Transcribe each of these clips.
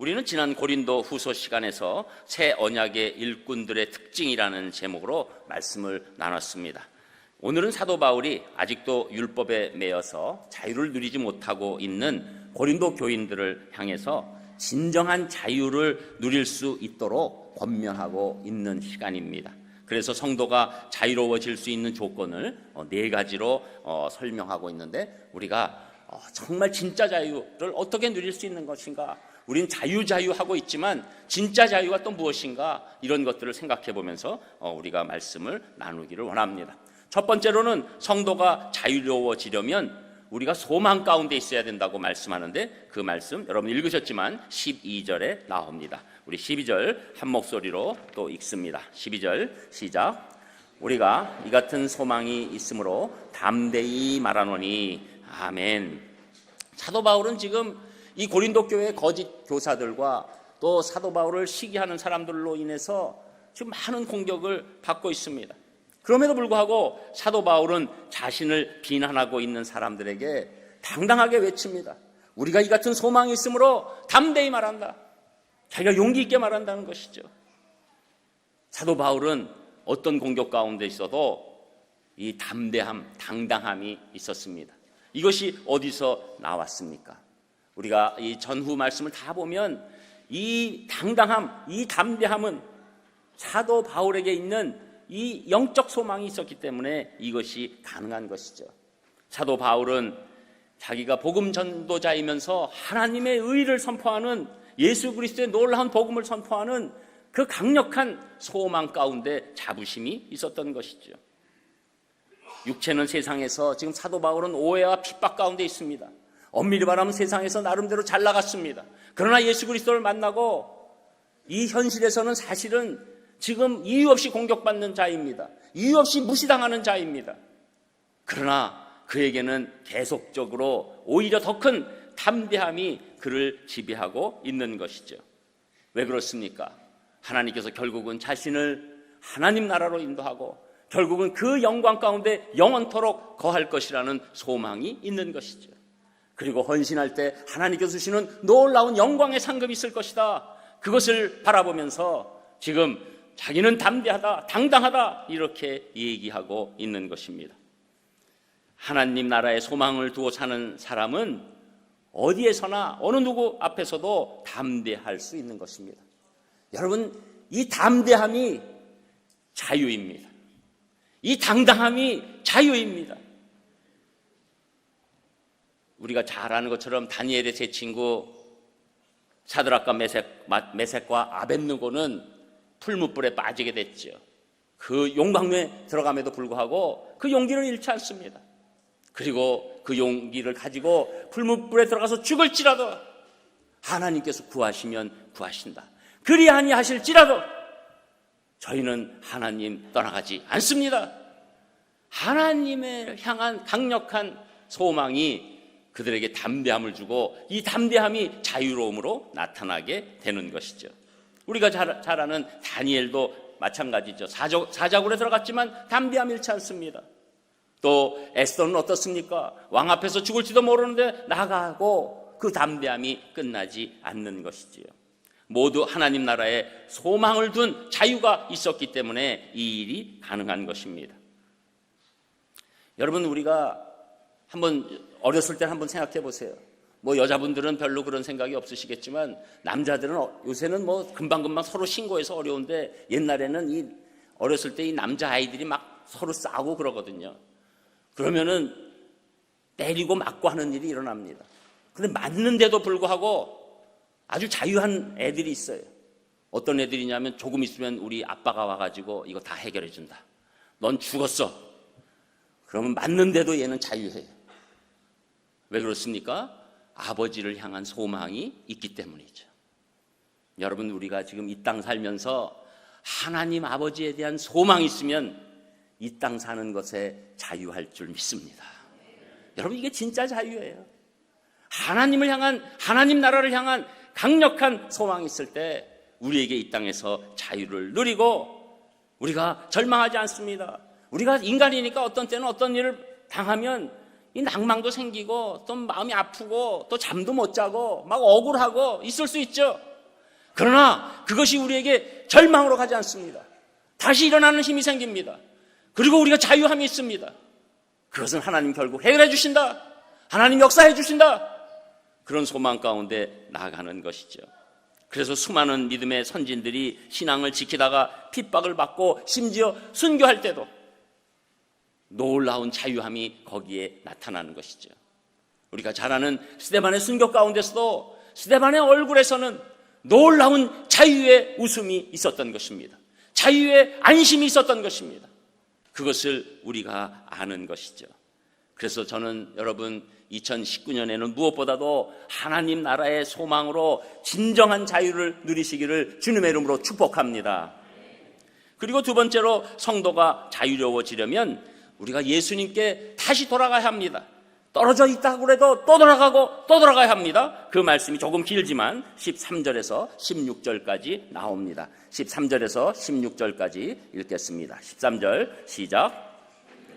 우리는 지난 고린도 후서 시간에서 새 언약의 일꾼들의 특징이라는 제목으로 말씀을 나눴습니다. 오늘은 사도 바울이 아직도 율법에 매여서 자유를 누리지 못하고 있는 고린도 교인들을 향해서 진정한 자유를 누릴 수 있도록 권면하고 있는 시간입니다. 그래서 성도가 자유로워질 수 있는 조건을 4가지로 설명하고 있는데, 우리가 정말 진짜 자유를 어떻게 누릴 수 있는 것인가, 우린 자유하고 있지만 진짜 자유가 또 무엇인가, 이런 것들을 생각해 보면서 우리가 말씀을 나누기를 원합니다. 첫 번째로는 성도가 자유로워지려면 우리가 소망 가운데 있어야 된다고 말씀하는데, 그 말씀 여러분 읽으셨지만 12절에 나옵니다. 우리 12절 한 목소리로 또 읽습니다. 12절 시작. 우리가 이 같은 소망이 있으므로 담대히 말하노니 아멘. 사도 바울은 지금 이 고린도 교회의 거짓 교사들과 또 사도 바울을 시기하는 사람들로 인해서 지금 많은 공격을 받고 있습니다. 그럼에도 불구하고 사도 바울은 자신을 비난하고 있는 사람들에게 당당하게 외칩니다. 우리가 이 같은 소망이 있으므로 담대히 말한다. 자기가 용기 있게 말한다는 것이죠. 사도 바울은 어떤 공격 가운데 있어도 이 담대함, 당당함이 있었습니다. 이것이 어디서 나왔습니까? 우리가 이 전후 말씀을 다 보면 이 당당함, 이 담대함은 사도 바울에게 있는 이 영적 소망이 있었기 때문에 이것이 가능한 것이죠. 사도 바울은 자기가 복음 전도자이면서 하나님의 의를 선포하는, 예수 그리스도의 놀라운 복음을 선포하는 그 강력한 소망 가운데 자부심이 있었던 것이죠. 육체는 세상에서 지금 사도 바울은 오해와 핍박 가운데 있습니다. 엄밀히 말하면 세상에서 나름대로 잘 나갔습니다. 그러나 예수 그리스도를 만나고 이 현실에서는 사실은 지금 이유 없이 공격받는 자입니다. 이유 없이 무시당하는 자입니다. 그러나 그에게는 계속적으로 오히려 더 큰 담대함이 그를 지배하고 있는 것이죠. 왜 그렇습니까? 하나님께서 결국은 자신을 하나님 나라로 인도하고 결국은 그 영광 가운데 영원토록 거할 것이라는 소망이 있는 것이죠. 그리고 헌신할 때 하나님께서 주시는 놀라운 영광의 상급이 있을 것이다. 그것을 바라보면서 지금 자기는 담대하다, 당당하다, 이렇게 얘기하고 있는 것입니다. 하나님 나라의 소망을 두고 사는 사람은 어디에서나 어느 누구 앞에서도 담대할 수 있는 것입니다. 여러분, 이 담대함이 자유입니다. 이 당당함이 자유입니다. 우리가 잘 아는 것처럼 다니엘의 세 친구 사드락과 메섹과 아벳느고는 풀무불에 빠지게 됐죠. 그 용광로에 들어감에도 불구하고 그 용기를 잃지 않습니다. 그리고 그 용기를 가지고 풀무불에 들어가서 죽을지라도 하나님께서 구하시면 구하신다. 그리 아니하실지라도 저희는 하나님 떠나가지 않습니다. 하나님을 향한 강력한 소망이 그들에게 담대함을 주고 이 담대함이 자유로움으로 나타나게 되는 것이죠. 우리가 잘 아는 다니엘도 마찬가지죠. 사자굴에 들어갔지만 담대함 잃지 않습니다. 또 에스더는 어떻습니까? 왕 앞에서 죽을지도 모르는데 나가고 그 담대함이 끝나지 않는 것이지요. 모두 하나님 나라에 소망을 둔 자유가 있었기 때문에 이 일이 가능한 것입니다. 여러분, 우리가 한번 어렸을 때 한번 생각해 보세요. 뭐 여자분들은 별로 그런 생각이 없으시겠지만 남자들은 요새는 뭐 금방금방 서로 신고해서 어려운데, 옛날에는 이 어렸을 때 이 남자 아이들이 막 서로 싸우고 그러거든요. 그러면은 때리고 맞고 하는 일이 일어납니다. 근데 맞는데도 불구하고 아주 자유한 애들이 있어요. 어떤 애들이냐면 조금 있으면 우리 아빠가 와가지고 이거 다 해결해 준다. 넌 죽었어. 그러면 맞는데도 얘는 자유해요. 왜 그렇습니까? 아버지를 향한 소망이 있기 때문이죠. 여러분, 우리가 지금 이 땅 살면서 하나님 아버지에 대한 소망이 있으면 이 땅 사는 것에 자유할 줄 믿습니다. 여러분, 이게 진짜 자유예요. 하나님을 향한, 하나님 나라를 향한 강력한 소망이 있을 때 우리에게 이 땅에서 자유를 누리고 우리가 절망하지 않습니다. 우리가 인간이니까 어떤 때는 어떤 일을 당하면 이 낭망도 생기고 또 마음이 아프고 또 잠도 못 자고 막 억울하고 있을 수 있죠. 그러나 그것이 우리에게 절망으로 가지 않습니다. 다시 일어나는 힘이 생깁니다. 그리고 우리가 자유함이 있습니다. 그것은 하나님 결국 해결해 주신다. 하나님 역사해 주신다. 그런 소망 가운데 나아가는 것이죠. 그래서 수많은 믿음의 선진들이 신앙을 지키다가 핍박을 받고 심지어 순교할 때도 놀라운 자유함이 거기에 나타나는 것이죠. 우리가 잘 아는 스데반의 순교 가운데서도 스데반의 얼굴에서는 놀라운 자유의 웃음이 있었던 것입니다. 자유의 안심이 있었던 것입니다. 그것을 우리가 아는 것이죠. 그래서 저는 여러분 2019년에는 무엇보다도 하나님 나라의 소망으로 진정한 자유를 누리시기를 주님의 이름으로 축복합니다. 그리고 두 번째로 성도가 자유로워지려면 우리가 예수님께 다시 돌아가야 합니다. 떨어져 있다고 해도 또 돌아가고 또 돌아가야 합니다. 그 말씀이 조금 길지만 13절에서 16절까지 나옵니다. 13절에서 16절까지 읽겠습니다. 13절 시작.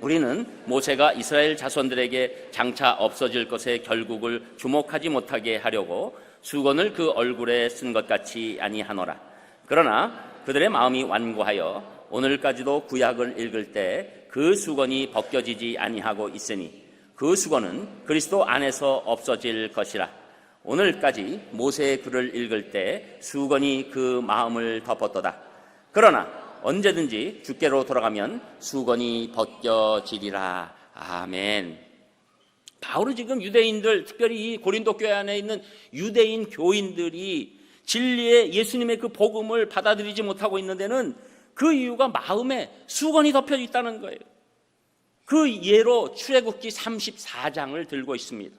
우리는 모세가 이스라엘 자손들에게 장차 없어질 것의 결국을 주목하지 못하게 하려고 수건을 그 얼굴에 쓴 것 같이 아니하노라. 그러나 그들의 마음이 완고하여 오늘까지도 구약을 읽을 때 그 수건이 벗겨지지 아니하고 있으니 그 수건은 그리스도 안에서 없어질 것이라. 오늘까지 모세의 글을 읽을 때 수건이 그 마음을 덮었도다. 그러나 언제든지 주께로 돌아가면 수건이 벗겨지리라. 아멘. 바울은 지금 유대인들, 특별히 이 고린도 교회 안에 있는 유대인 교인들이 진리의 예수님의 그 복음을 받아들이지 못하고 있는 데는 그 이유가 마음에 수건이 덮여 있다는 거예요. 그 예로 출애굽기 34장을 들고 있습니다.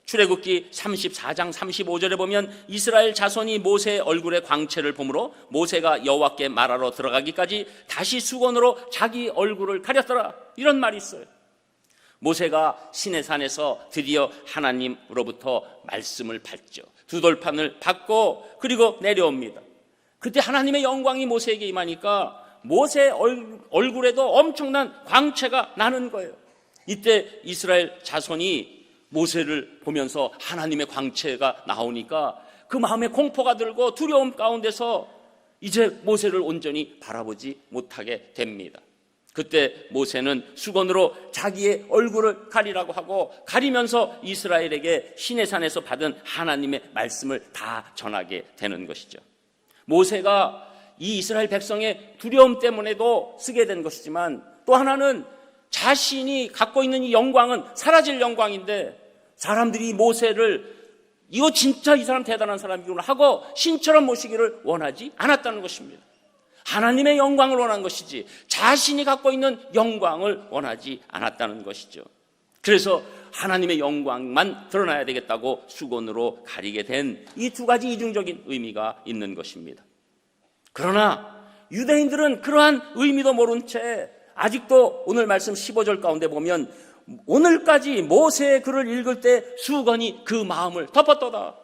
출애굽기 34장 35절에 보면 이스라엘 자손이 모세의 얼굴에 광채를 보므로 모세가 여호와께 말하러 들어가기까지 다시 수건으로 자기 얼굴을 가렸더라. 이런 말이 있어요. 모세가 시내산에서 드디어 하나님으로부터 말씀을 받죠. 두 돌판을 받고 그리고 내려옵니다. 그때 하나님의 영광이 모세에게 임하니까 모세의 얼굴에도 엄청난 광채가 나는 거예요. 이때 이스라엘 자손이 모세를 보면서 하나님의 광채가 나오니까 그 마음에 공포가 들고 두려움 가운데서 이제 모세를 온전히 바라보지 못하게 됩니다. 그때 모세는 수건으로 자기의 얼굴을 가리라고 하고 가리면서 이스라엘에게 시내산에서 받은 하나님의 말씀을 다 전하게 되는 것이죠. 모세가 이 이스라엘 백성의 두려움 때문에도 쓰게 된 것이지만 또 하나는 자신이 갖고 있는 이 영광은 사라질 영광인데 사람들이 모세를 이거 진짜 이 사람 대단한 사람이구나 하고 신처럼 모시기를 원하지 않았다는 것입니다. 하나님의 영광을 원한 것이지 자신이 갖고 있는 영광을 원하지 않았다는 것이죠. 그래서 하나님의 영광만 드러나야 되겠다고 수건으로 가리게 된 이 두 가지 이중적인 의미가 있는 것입니다. 그러나 유대인들은 그러한 의미도 모른 채 아직도 오늘 말씀 15절 가운데 보면 오늘까지 모세의 글을 읽을 때 수건이 그 마음을 덮었도다.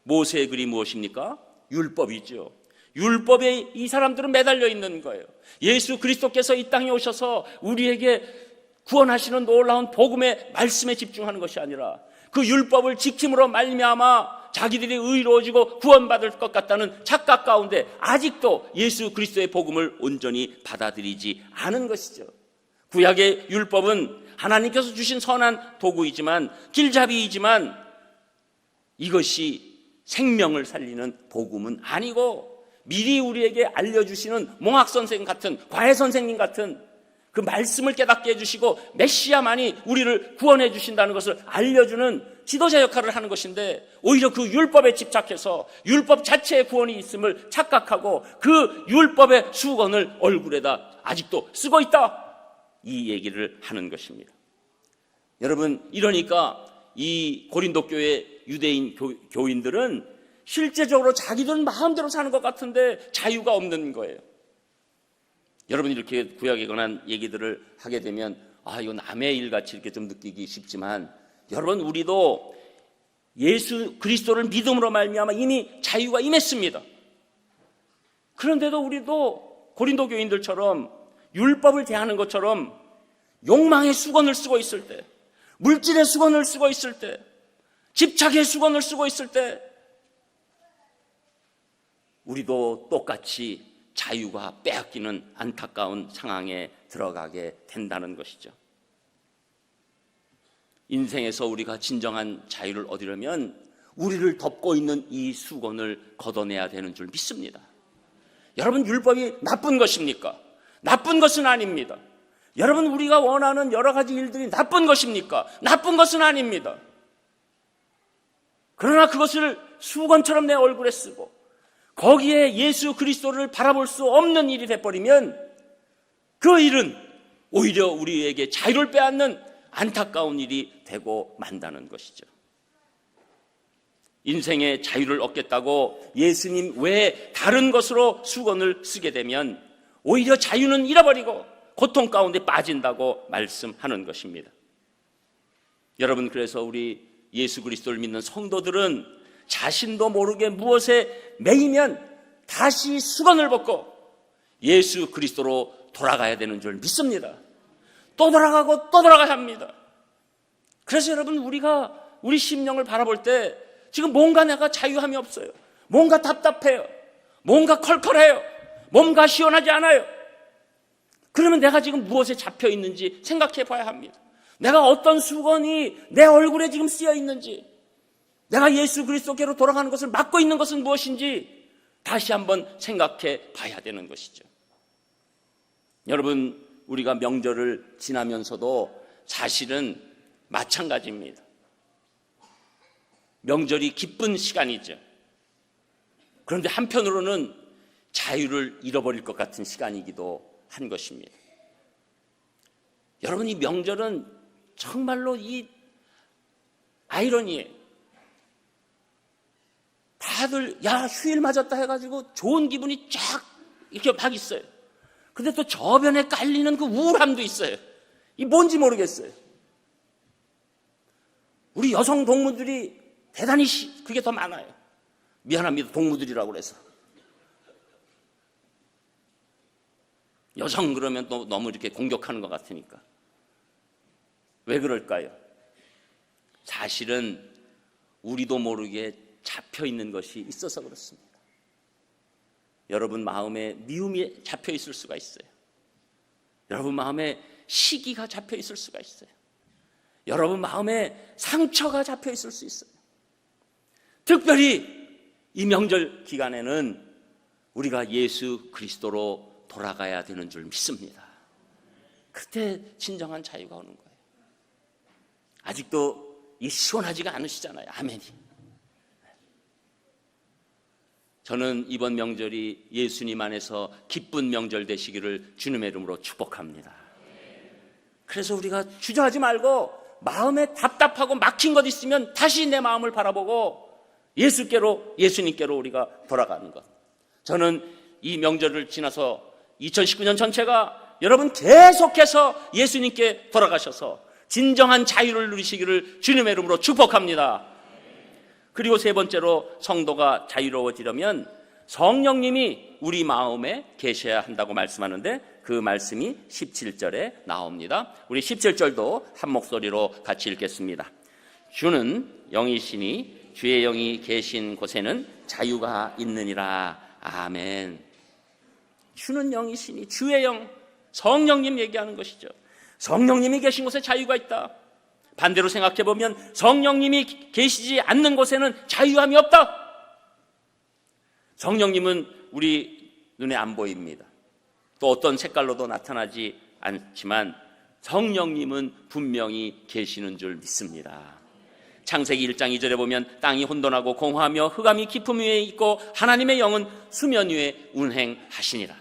모세의 글이 무엇입니까? 율법이죠. 율법에 이 사람들은 매달려 있는 거예요. 예수 그리스도께서 이 땅에 오셔서 우리에게 구원하시는 놀라운 복음의 말씀에 집중하는 것이 아니라 그 율법을 지킴으로 말미암아 자기들이 의로워지고 구원받을 것 같다는 착각 가운데 아직도 예수 그리스도의 복음을 온전히 받아들이지 않은 것이죠. 구약의 율법은 하나님께서 주신 선한 도구이지만 길잡이이지만 이것이 생명을 살리는 복음은 아니고 미리 우리에게 알려주시는 몽학선생 같은 과외선생님 같은 그 말씀을 깨닫게 해주시고 메시아만이 우리를 구원해 주신다는 것을 알려주는 지도자 역할을 하는 것인데 오히려 그 율법에 집착해서 율법 자체의 구원이 있음을 착각하고 그 율법의 수건을 얼굴에다 아직도 쓰고 있다. 이 얘기를 하는 것입니다. 여러분, 이러니까 이 고린도 교회 유대인 교인들은 실제적으로 자기들은 마음대로 사는 것 같은데 자유가 없는 거예요. 여러분, 이렇게 구약에 관한 얘기들을 하게 되면 이거 남의 일같이 이렇게 좀 느끼기 쉽지만 여러분, 우리도 예수 그리스도를 믿음으로 말미암아 이미 자유가 임했습니다. 그런데도 우리도 고린도 교인들처럼 율법을 대하는 것처럼 욕망의 수건을 쓰고 있을 때, 물질의 수건을 쓰고 있을 때, 집착의 수건을 쓰고 있을 때 우리도 똑같이 자유가 빼앗기는 안타까운 상황에 들어가게 된다는 것이죠. 인생에서 우리가 진정한 자유를 얻으려면 우리를 덮고 있는 이 수건을 걷어내야 되는 줄 믿습니다. 여러분, 율법이 나쁜 것입니까? 나쁜 것은 아닙니다. 여러분, 우리가 원하는 여러 가지 일들이 나쁜 것입니까? 나쁜 것은 아닙니다. 그러나 그것을 수건처럼 내 얼굴에 쓰고 거기에 예수 그리스도를 바라볼 수 없는 일이 돼버리면 그 일은 오히려 우리에게 자유를 빼앗는 안타까운 일이 되고 만다는 것이죠. 인생의 자유를 얻겠다고 예수님 외에 다른 것으로 수건을 쓰게 되면 오히려 자유는 잃어버리고 고통 가운데 빠진다고 말씀하는 것입니다. 여러분, 그래서 우리 예수 그리스도를 믿는 성도들은 자신도 모르게 무엇에 매이면 다시 수건을 벗고 예수 그리스도로 돌아가야 되는 줄 믿습니다. 또 돌아가고 또 돌아가야 합니다. 그래서 여러분, 우리가 우리 심령을 바라볼 때 지금 뭔가 내가 자유함이 없어요. 뭔가 답답해요. 뭔가 컬컬해요. 뭔가 시원하지 않아요. 그러면 내가 지금 무엇에 잡혀 있는지 생각해 봐야 합니다. 내가 어떤 수건이 내 얼굴에 지금 쓰여 있는지, 내가 예수 그리스도께로 돌아가는 것을 막고 있는 것은 무엇인지 다시 한번 생각해 봐야 되는 것이죠. 여러분, 우리가 명절을 지나면서도 사실은 마찬가지입니다. 명절이 기쁜 시간이죠. 그런데 한편으로는 자유를 잃어버릴 것 같은 시간이기도 한 것입니다. 여러분, 이 명절은 정말로 이 아이러니예요. 다들 야, 휴일 맞았다 해가지고 좋은 기분이 쫙 이렇게 막 있어요. 근데 또 저변에 깔리는 그 우울함도 있어요. 이 뭔지 모르겠어요. 우리 여성 동무들이 대단히 그게 더 많아요. 미안합니다, 동무들이라고 그래서. 여성 그러면 또 너무 이렇게 공격하는 것 같으니까. 왜 그럴까요? 사실은 우리도 모르게 잡혀 있는 것이 있어서 그렇습니다. 여러분 마음에 미움이 잡혀 있을 수가 있어요. 여러분 마음에 시기가 잡혀 있을 수가 있어요. 여러분 마음에 상처가 잡혀 있을 수 있어요. 특별히 이 명절 기간에는 우리가 예수 그리스도로 돌아가야 되는 줄 믿습니다. 그때 진정한 자유가 오는 거예요. 아직도 이 시원하지가 않으시잖아요. 아멘이. 저는 이번 명절이 예수님 안에서 기쁜 명절 되시기를 주님의 이름으로 축복합니다. 그래서 우리가 주저하지 말고 마음에 답답하고 막힌 것 있으면 다시 내 마음을 바라보고 예수님께로 우리가 돌아가는 것. 저는 이 명절을 지나서 2019년 전체가 여러분 계속해서 예수님께 돌아가셔서 진정한 자유를 누리시기를 주님의 이름으로 축복합니다. 그리고 세 번째로 성도가 자유로워지려면 성령님이 우리 마음에 계셔야 한다고 말씀하는데 그 말씀이 17절에 나옵니다. 우리 17절도 한 목소리로 같이 읽겠습니다. 주는 영이시니 주의 영이 계신 곳에는 자유가 있느니라. 아멘. 주는 영이시니 주의 영, 성령님 얘기하는 것이죠. 성령님이 계신 곳에 자유가 있다. 반대로 생각해보면 성령님이 계시지 않는 곳에는 자유함이 없다. 성령님은 우리 눈에 안 보입니다. 또 어떤 색깔로도 나타나지 않지만 성령님은 분명히 계시는 줄 믿습니다. 창세기 1장 2절에 보면 땅이 혼돈하고 공허하며 흑암이 깊음 위에 있고 하나님의 영은 수면 위에 운행하시니라.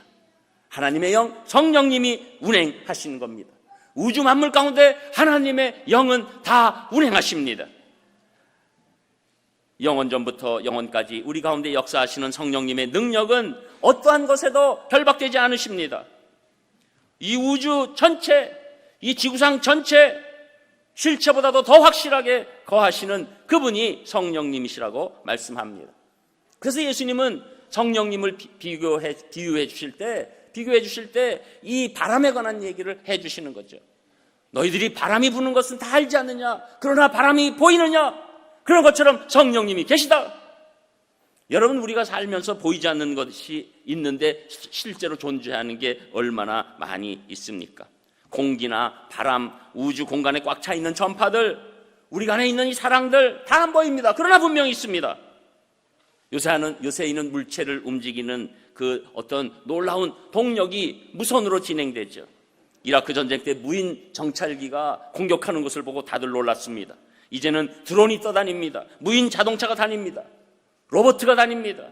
하나님의 영, 성령님이 운행하시는 겁니다. 우주 만물 가운데 하나님의 영은 다 운행하십니다. 영원전부터 영원까지 우리 가운데 역사하시는 성령님의 능력은 어떠한 것에도 결박되지 않으십니다. 이 우주 전체, 이 지구상 전체 실체보다도 더 확실하게 거하시는 그분이 성령님이시라고 말씀합니다. 그래서 예수님은 성령님을 비유해 주실 때 이 바람에 관한 얘기를 해 주시는 거죠. 너희들이 바람이 부는 것은 다 알지 않느냐? 그러나 바람이 보이느냐? 그런 것처럼 성령님이 계시다. 여러분, 우리가 살면서 보이지 않는 것이 있는데 실제로 존재하는 게 얼마나 많이 있습니까? 공기나 바람, 우주 공간에 꽉 차 있는 전파들, 우리 안에 있는 이 사랑들 다 안 보입니다. 그러나 분명히 있습니다. 요새 있는 물체를 움직이는 그 어떤 놀라운 동력이 무선으로 진행되죠. 이라크 전쟁 때 무인 정찰기가 공격하는 것을 보고 다들 놀랐습니다. 이제는 드론이 떠다닙니다. 무인 자동차가 다닙니다. 로봇가 다닙니다.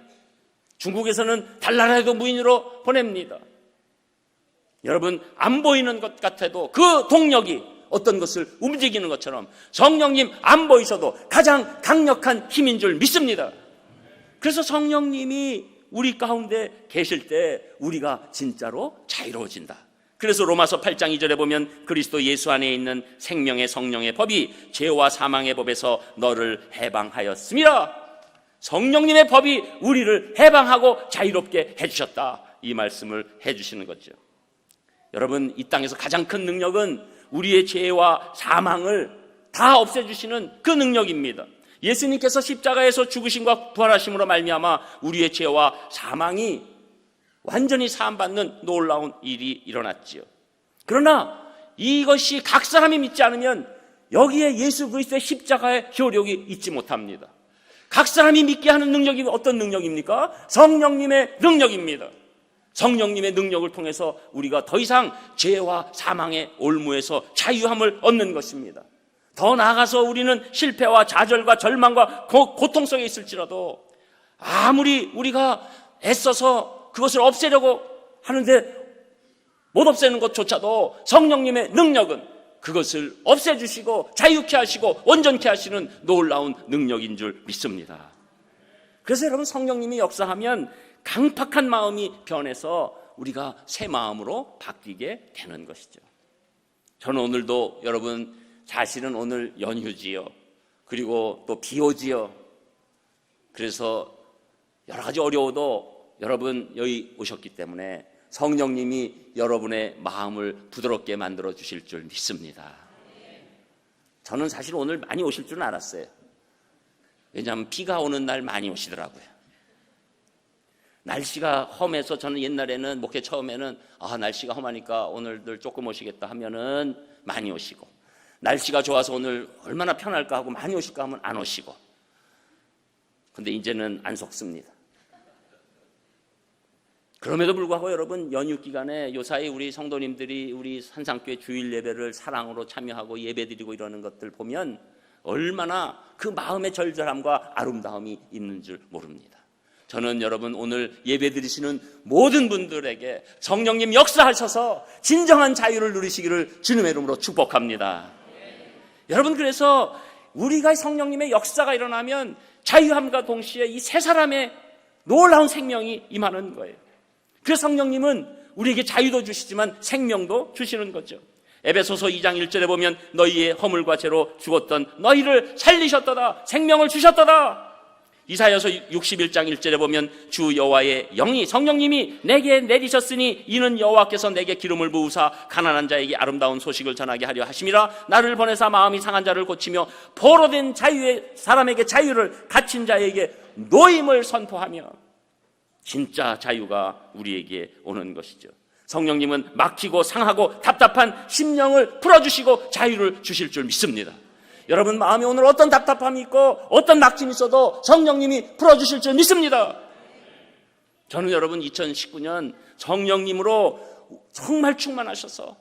중국에서는 달나라에도 무인으로 보냅니다. 여러분, 안 보이는 것 같아도 그 동력이 어떤 것을 움직이는 것처럼 성령님 안 보이셔도 가장 강력한 힘인 줄 믿습니다. 그래서 성령님이 우리 가운데 계실 때 우리가 진짜로 자유로워진다. 그래서 로마서 8장 2절에 보면 그리스도 예수 안에 있는 생명의 성령의 법이 죄와 사망의 법에서 너를 해방하였습니다. 성령님의 법이 우리를 해방하고 자유롭게 해주셨다. 이 말씀을 해주시는 거죠. 여러분, 이 땅에서 가장 큰 능력은 우리의 죄와 사망을 다 없애주시는 그 능력입니다. 예수님께서 십자가에서 죽으심과 부활하심으로 말미암아 우리의 죄와 사망이 완전히 사함받는 놀라운 일이 일어났지요. 그러나 이것이 각 사람이 믿지 않으면 여기에 예수 그리스도의 십자가의 효력이 있지 못합니다. 각 사람이 믿게 하는 능력이 어떤 능력입니까? 성령님의 능력입니다. 성령님의 능력을 통해서 우리가 더 이상 죄와 사망의 올무에서 자유함을 얻는 것입니다. 더 나아가서 우리는 실패와 좌절과 절망과 고통 속에 있을지라도 아무리 우리가 애써서 그것을 없애려고 하는데 못 없애는 것조차도 성령님의 능력은 그것을 없애주시고 자유케 하시고 온전케 하시는 놀라운 능력인 줄 믿습니다. 그래서 여러분, 성령님이 역사하면 강팍한 마음이 변해서 우리가 새 마음으로 바뀌게 되는 것이죠. 저는 오늘도 여러분, 사실은 오늘 연휴지요. 그리고 또 비 오지요. 그래서 여러 가지 어려워도 여러분 여기 오셨기 때문에 성령님이 여러분의 마음을 부드럽게 만들어 주실 줄 믿습니다. 저는 사실 오늘 많이 오실 줄은 알았어요. 왜냐하면 비가 오는 날 많이 오시더라고요. 날씨가 험해서 저는 옛날에는 목회 처음에는 날씨가 험하니까 오늘들 조금 오시겠다 하면은 많이 오시고, 날씨가 좋아서 오늘 얼마나 편할까 하고 많이 오실까 하면 안 오시고. 근데 이제는 안 속습니다. 그럼에도 불구하고 여러분, 연휴 기간에 요사이 우리 성도님들이 우리 산상교회 주일 예배를 사랑으로 참여하고 예배드리고 이러는 것들 보면 얼마나 그 마음의 절절함과 아름다움이 있는 줄 모릅니다. 저는 여러분, 오늘 예배드리시는 모든 분들에게 성령님 역사하셔서 진정한 자유를 누리시기를 주님의 이름으로 축복합니다. 여러분, 그래서 우리가 성령님의 역사가 일어나면 자유함과 동시에 이 세 사람의 놀라운 생명이 임하는 거예요. 그래서 성령님은 우리에게 자유도 주시지만 생명도 주시는 거죠. 에베소서 2장 1절에 보면 너희의 허물과 죄로 죽었던 너희를 살리셨도다, 생명을 주셨도다. 이사야서 61장 1절에 보면 주 여호와의 영이 성령님이 내게 내리셨으니 이는 여호와께서 내게 기름을 부으사 가난한 자에게 아름다운 소식을 전하게 하려 하심이라. 나를 보내사 마음이 상한 자를 고치며 포로된 자유의 사람에게 자유를, 갇힌 자에게 노임을 선포하며. 진짜 자유가 우리에게 오는 것이죠. 성령님은 막히고 상하고 답답한 심령을 풀어주시고 자유를 주실 줄 믿습니다. 여러분 마음에 오늘 어떤 답답함이 있고 어떤 막힘이 있어도 성령님이 풀어주실 줄 믿습니다. 저는 여러분 2019년 성령님으로 정말 충만하셔서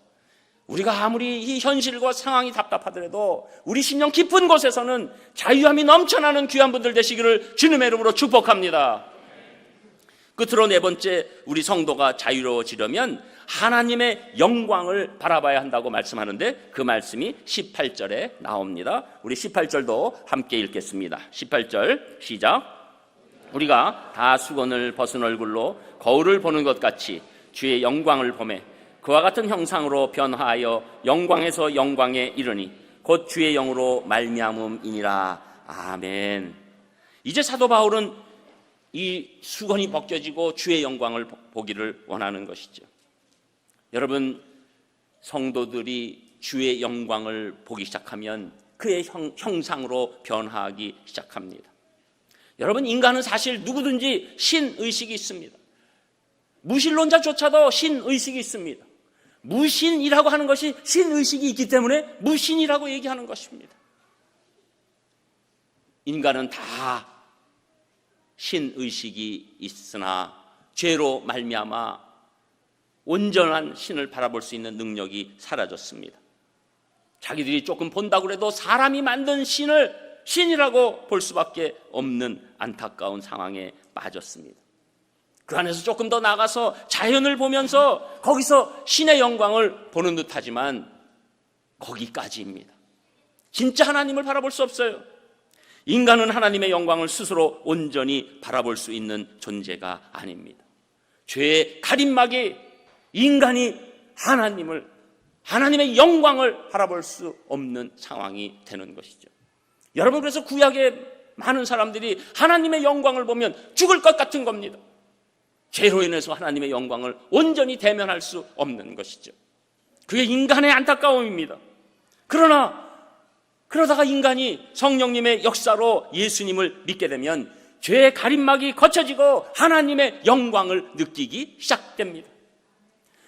우리가 아무리 이 현실과 상황이 답답하더라도 우리 심령 깊은 곳에서는 자유함이 넘쳐나는 귀한 분들 되시기를 주님의 이름으로 축복합니다. 끝으로 네 번째, 우리 성도가 자유로워지려면 하나님의 영광을 바라봐야 한다고 말씀하는데 그 말씀이 18절에 나옵니다. 우리 18절도 함께 읽겠습니다. 18절 시작. 우리가 다 수건을 벗은 얼굴로 거울을 보는 것 같이 주의 영광을 보매 그와 같은 형상으로 변화하여 영광에서 영광에 이르니 곧 주의 영으로 말미암음이니라. 아멘. 이제 사도 바울은 이 수건이 벗겨지고 주의 영광을 보기를 원하는 것이죠. 여러분, 성도들이 주의 영광을 보기 시작하면 그의 형상으로 변화하기 시작합니다. 여러분, 인간은 사실 누구든지 신의식이 있습니다. 무신론자조차도 신의식이 있습니다. 무신이라고 하는 것이 신의식이 있기 때문에 무신이라고 얘기하는 것입니다. 인간은 다 신의식이 있으나 죄로 말미암아 온전한 신을 바라볼 수 있는 능력이 사라졌습니다. 자기들이 조금 본다고 해도 사람이 만든 신을 신이라고 볼 수밖에 없는 안타까운 상황에 빠졌습니다. 그 안에서 조금 더 나가서 자연을 보면서 거기서 신의 영광을 보는 듯하지만 거기까지입니다. 진짜 하나님을 바라볼 수 없어요. 인간은 하나님의 영광을 스스로 온전히 바라볼 수 있는 존재가 아닙니다. 죄의 가림막이 인간이 하나님의 영광을 바라볼 수 없는 상황이 되는 것이죠. 여러분, 그래서 구약의 많은 사람들이 하나님의 영광을 보면 죽을 것 같은 겁니다. 죄로 인해서 하나님의 영광을 온전히 대면할 수 없는 것이죠. 그게 인간의 안타까움입니다. 그러다가 인간이 성령님의 역사로 예수님을 믿게 되면 죄의 가림막이 거쳐지고 하나님의 영광을 느끼기 시작됩니다.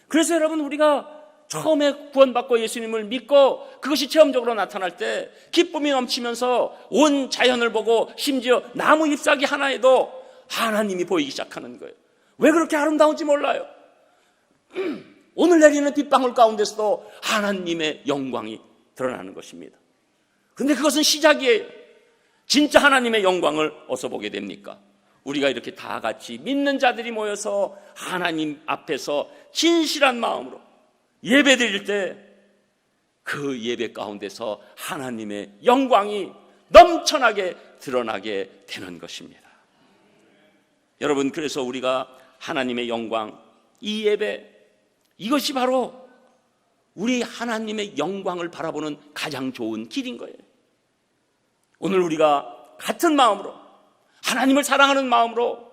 그래서 여러분, 우리가 처음에 구원받고 예수님을 믿고 그것이 체험적으로 나타날 때 기쁨이 넘치면서 온 자연을 보고 심지어 나무 잎사귀 하나에도 하나님이 보이기 시작하는 거예요. 왜 그렇게 아름다운지 몰라요. 오늘 내리는 빗방울 가운데서도 하나님의 영광이 드러나는 것입니다. 그런데 그것은 시작이에요. 진짜 하나님의 영광을 어디서 보게 됩니까? 우리가 이렇게 다 같이 믿는 자들이 모여서 하나님 앞에서 진실한 마음으로 예배 드릴 때 그 예배 가운데서 하나님의 영광이 넘쳐나게 드러나게 되는 것입니다. 여러분, 그래서 우리가 하나님의 영광, 이 예배, 이것이 바로 우리 하나님의 영광을 바라보는 가장 좋은 길인 거예요. 오늘 우리가 같은 마음으로, 하나님을 사랑하는 마음으로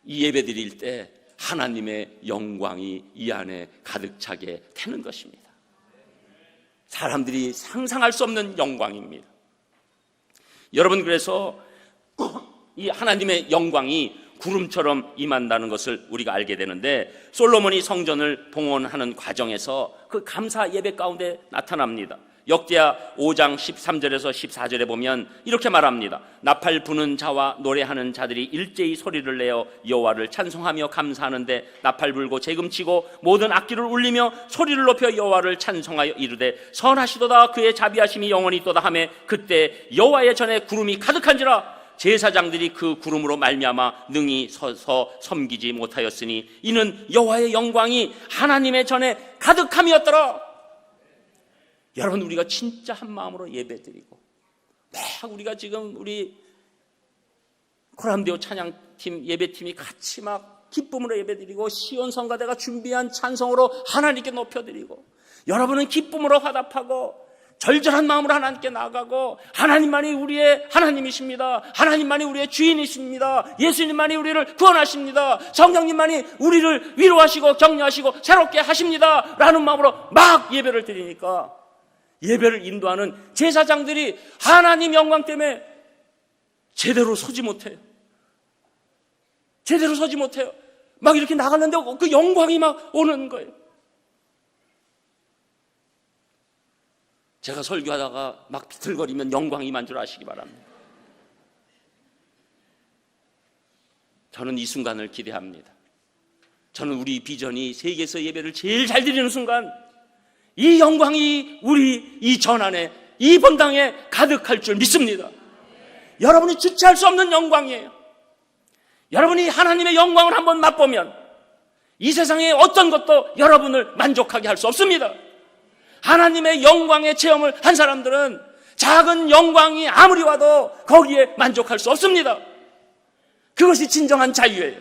이 예배 드릴 때 하나님의 영광이 이 안에 가득 차게 되는 것입니다. 사람들이 상상할 수 없는 영광입니다. 여러분, 그래서 이 하나님의 영광이 구름처럼 임한다는 것을 우리가 알게 되는데, 솔로몬이 성전을 봉헌하는 과정에서 그 감사 예배 가운데 나타납니다. 역대하 5장 13절에서 14절에 보면 이렇게 말합니다. 나팔 부는 자와 노래하는 자들이 일제히 소리를 내어 여호와를 찬송하며 감사하는데, 나팔 불고 재금치고 모든 악기를 울리며 소리를 높여 여호와를 찬송하여 이르되 선하시도다, 그의 자비하심이 영원히 있도다 하매, 그때 여호와의 전에 구름이 가득한지라 제사장들이 그 구름으로 말미암아 능히 서서 섬기지 못하였으니 이는 여호와의 영광이 하나님의 전에 가득함이었더라. 여러분, 우리가 진짜 한 마음으로 예배드리고 막 우리가 지금 우리 코람데오 찬양팀 예배팀이 같이 막 기쁨으로 예배드리고 시온 성가대가 준비한 찬송으로 하나님께 높여드리고, 여러분은 기쁨으로 화답하고 절절한 마음으로 하나님께 나아가고, 하나님만이 우리의 하나님이십니다, 하나님만이 우리의 주인이십니다, 예수님만이 우리를 구원하십니다, 성령님만이 우리를 위로하시고 격려하시고 새롭게 하십니다 라는 마음으로 막 예배를 드리니까 예배를 인도하는 제사장들이 하나님 영광 때문에 제대로 서지 못해요. 막 이렇게 나갔는데 그 영광이 막 오는 거예요. 제가 설교하다가 막 비틀거리면 영광이 임한 줄 아시기 바랍니다. 저는 이 순간을 기대합니다. 저는 우리 비전이 세계에서 예배를 제일 잘 드리는 순간, 이 영광이 우리 이 전안에, 이 본당에 가득할 줄 믿습니다. 여러분이 주체할 수 없는 영광이에요. 여러분이 하나님의 영광을 한번 맛보면 이 세상에 어떤 것도 여러분을 만족하게 할 수 없습니다. 하나님의 영광의 체험을 한 사람들은 작은 영광이 아무리 와도 거기에 만족할 수 없습니다. 그것이 진정한 자유예요.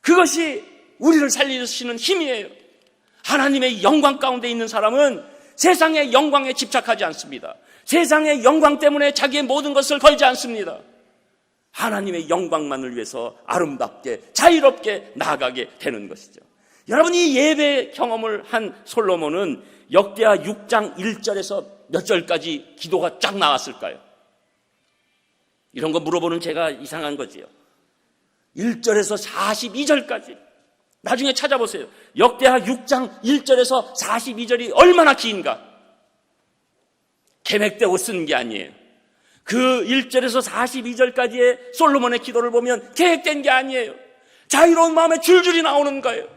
그것이 우리를 살리시는 힘이에요. 하나님의 영광 가운데 있는 사람은 세상의 영광에 집착하지 않습니다. 세상의 영광 때문에 자기의 모든 것을 걸지 않습니다. 하나님의 영광만을 위해서 아름답게 자유롭게 나아가게 되는 것이죠. 여러분이 예배 경험을 한 솔로몬은 역대하 6장 1절에서 몇 절까지 기도가 쫙 나왔을까요? 이런 거 물어보는 제가 이상한 거지요. 1절에서 42절까지 나중에 찾아보세요. 역대하 6장 1절에서 42절이 얼마나 긴가. 계획되고 쓴 게 아니에요. 그 1절에서 42절까지의 솔로몬의 기도를 보면 계획된 게 아니에요. 자유로운 마음에 줄줄이 나오는 거예요.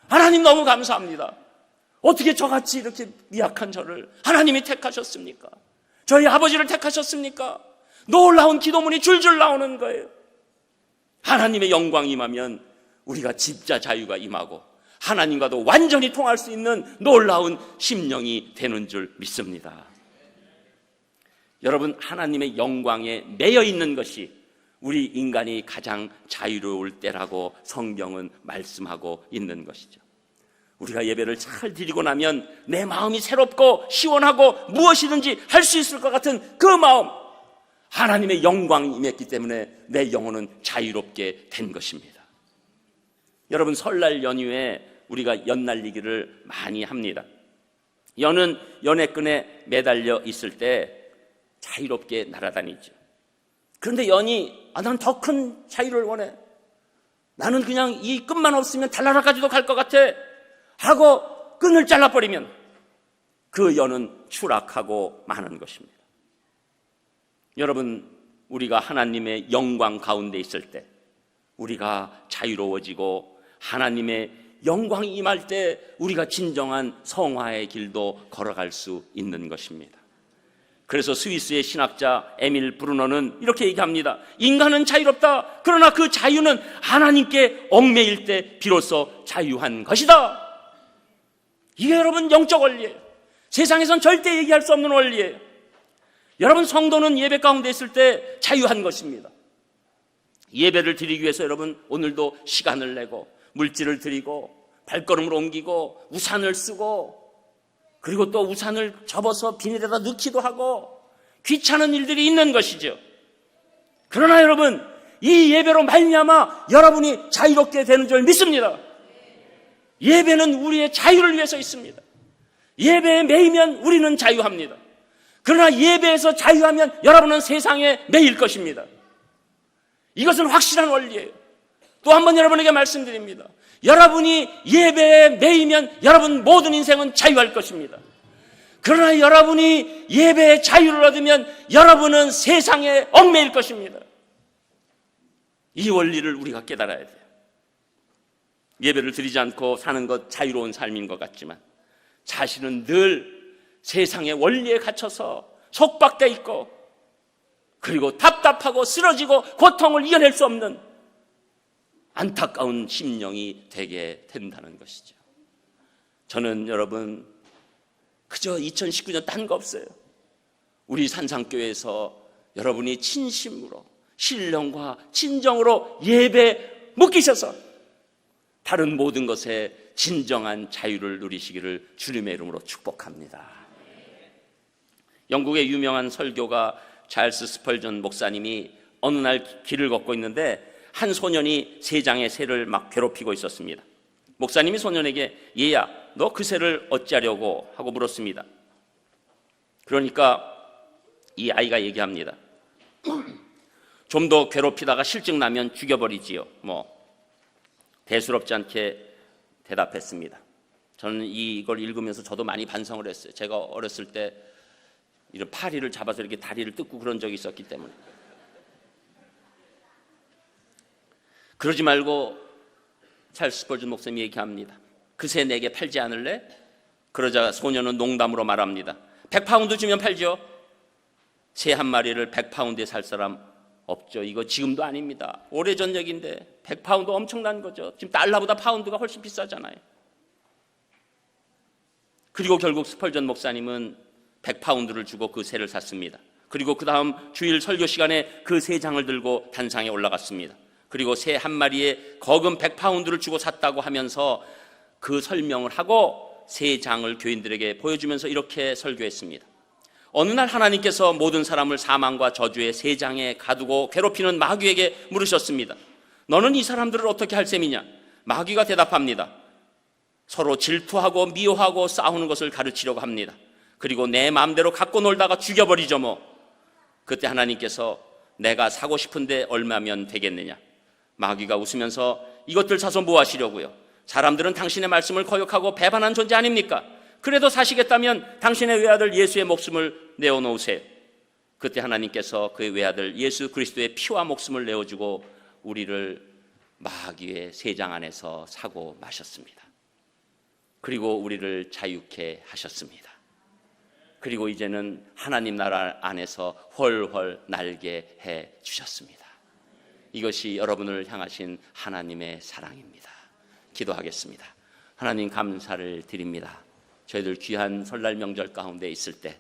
하나님 너무 감사합니다. 어떻게 저같이 이렇게 미약한 저를 하나님이 택하셨습니까? 저희 아버지를 택하셨습니까? 놀라운 기도문이 줄줄 나오는 거예요. 하나님의 영광이 임하면 우리가 진짜 자유가 임하고 하나님과도 완전히 통할 수 있는 놀라운 심령이 되는 줄 믿습니다. 여러분, 하나님의 영광에 매여 있는 것이 우리 인간이 가장 자유로울 때라고 성경은 말씀하고 있는 것이죠. 우리가 예배를 잘 드리고 나면 내 마음이 새롭고 시원하고 무엇이든지 할 수 있을 것 같은 그 마음, 하나님의 영광이 임했기 때문에 내 영혼은 자유롭게 된 것입니다. 여러분, 설날 연휴에 우리가 연날리기를 많이 합니다. 연은 연애끈에 매달려 있을 때 자유롭게 날아다니죠. 그런데 연이 난 더 큰 자유를 원해, 나는 그냥 이 끈만 없으면 달나라까지도 갈 것 같아 하고 끈을 잘라버리면 그 연은 추락하고 마는 것입니다. 여러분, 우리가 하나님의 영광 가운데 있을 때 우리가 자유로워지고 하나님의 영광이 임할 때 우리가 진정한 성화의 길도 걸어갈 수 있는 것입니다. 그래서 스위스의 신학자 에밀 브루너는 이렇게 얘기합니다. 인간은 자유롭다. 그러나 그 자유는 하나님께 얽매일 때 비로소 자유한 것이다. 이게 여러분 영적 원리예요. 세상에선 절대 얘기할 수 없는 원리예요. 여러분, 성도는 예배 가운데 있을 때 자유한 것입니다. 예배를 드리기 위해서 여러분 오늘도 시간을 내고 물질을 드리고 발걸음을 옮기고 우산을 쓰고 그리고 또 우산을 접어서 비닐에다 넣기도 하고 귀찮은 일들이 있는 것이죠. 그러나 여러분, 이 예배로 말미암아 여러분이 자유롭게 되는 줄 믿습니다. 예배는 우리의 자유를 위해서 있습니다. 예배에 매이면 우리는 자유합니다. 그러나 예배에서 자유하면 여러분은 세상에 매일 것입니다. 이것은 확실한 원리예요. 또 한 번 여러분에게 말씀드립니다. 여러분이 예배에 매이면 여러분 모든 인생은 자유할 것입니다. 그러나 여러분이 예배의 자유를 얻으면 여러분은 세상에 얽매일 것입니다. 이 원리를 우리가 깨달아야 돼요. 예배를 드리지 않고 사는 것 자유로운 삶인 것 같지만 자신은 늘 세상의 원리에 갇혀서 속박돼 있고 그리고 답답하고 쓰러지고 고통을 이겨낼 수 없는 안타까운 심령이 되게 된다는 것이죠. 저는 여러분 그저 2019년 딴 거 없어요. 우리 산상교회에서 여러분이 진심으로 신령과 진정으로 예배 묶이셔서 다른 모든 것에 진정한 자유를 누리시기를 주님의 이름으로 축복합니다. 영국의 유명한 설교가 찰스 스펄전 목사님이 어느 날 길을 걷고 있는데 한 소년이 새 장의 새를 막 괴롭히고 있었습니다. 목사님이 소년에게 얘야, 너 그 새를 어찌하려고 하고 물었습니다. 그러니까 이 아이가 얘기합니다. 좀 더 괴롭히다가 실증 나면 죽여버리지요. 대수롭지 않게 대답했습니다. 저는 이걸 읽으면서 저도 많이 반성을 했어요. 제가 어렸을 때 이런 파리를 잡아서 이렇게 다리를 뜯고 그런 적이 있었기 때문에. 그러지 말고 찰스 스펄전 목사님이 얘기합니다. 그 새 내게 팔지 않을래? 그러자 소년은 농담으로 말합니다. 100파운드 주면 팔죠. 새 한 마리를 100파운드에 살 사람 없죠. 이거 지금도 아닙니다. 오래전 얘기인데 100파운드 엄청난 거죠. 지금 달러보다 파운드가 훨씬 비싸잖아요. 그리고 결국 스펄전 목사님은 100파운드를 주고 그 새를 샀습니다. 그리고 그 다음 주일 설교 시간에 그 새 장을 들고 단상에 올라갔습니다. 그리고 새 한 마리에 거금 100파운드를 주고 샀다고 하면서 그 설명을 하고 새 장을 교인들에게 보여주면서 이렇게 설교했습니다. 어느 날 하나님께서 모든 사람을 사망과 저주의 새 장에 가두고 괴롭히는 마귀에게 물으셨습니다. 너는 이 사람들을 어떻게 할 셈이냐? 마귀가 대답합니다. 서로 질투하고 미워하고 싸우는 것을 가르치려고 합니다. 그리고 내 마음대로 갖고 놀다가 죽여버리죠 뭐. 그때 하나님께서 내가 사고 싶은데 얼마면 되겠느냐? 마귀가 웃으면서 이것들 사서 뭐 하시려고요? 사람들은 당신의 말씀을 거역하고 배반한 존재 아닙니까? 그래도 사시겠다면 당신의 외아들 예수의 목숨을 내어놓으세요. 그때 하나님께서 그의 외아들 예수 그리스도의 피와 목숨을 내어주고 우리를 마귀의 세장 안에서 사고 마셨습니다. 그리고 우리를 자유케 하셨습니다. 그리고 이제는 하나님 나라 안에서 훨훨 날게 해 주셨습니다. 이것이 여러분을 향하신 하나님의 사랑입니다. 기도하겠습니다. 하나님 감사를 드립니다. 저희들 귀한 설날 명절 가운데 있을 때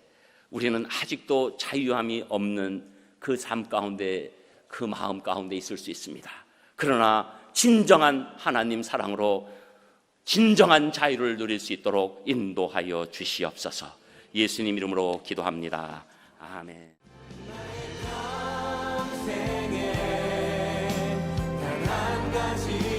우리는 아직도 자유함이 없는 그 삶 가운데, 그 마음 가운데 있을 수 있습니다. 그러나 진정한 하나님 사랑으로 진정한 자유를 누릴 수 있도록 인도하여 주시옵소서. 예수님 이름으로 기도합니다. 아멘. 단 한 가지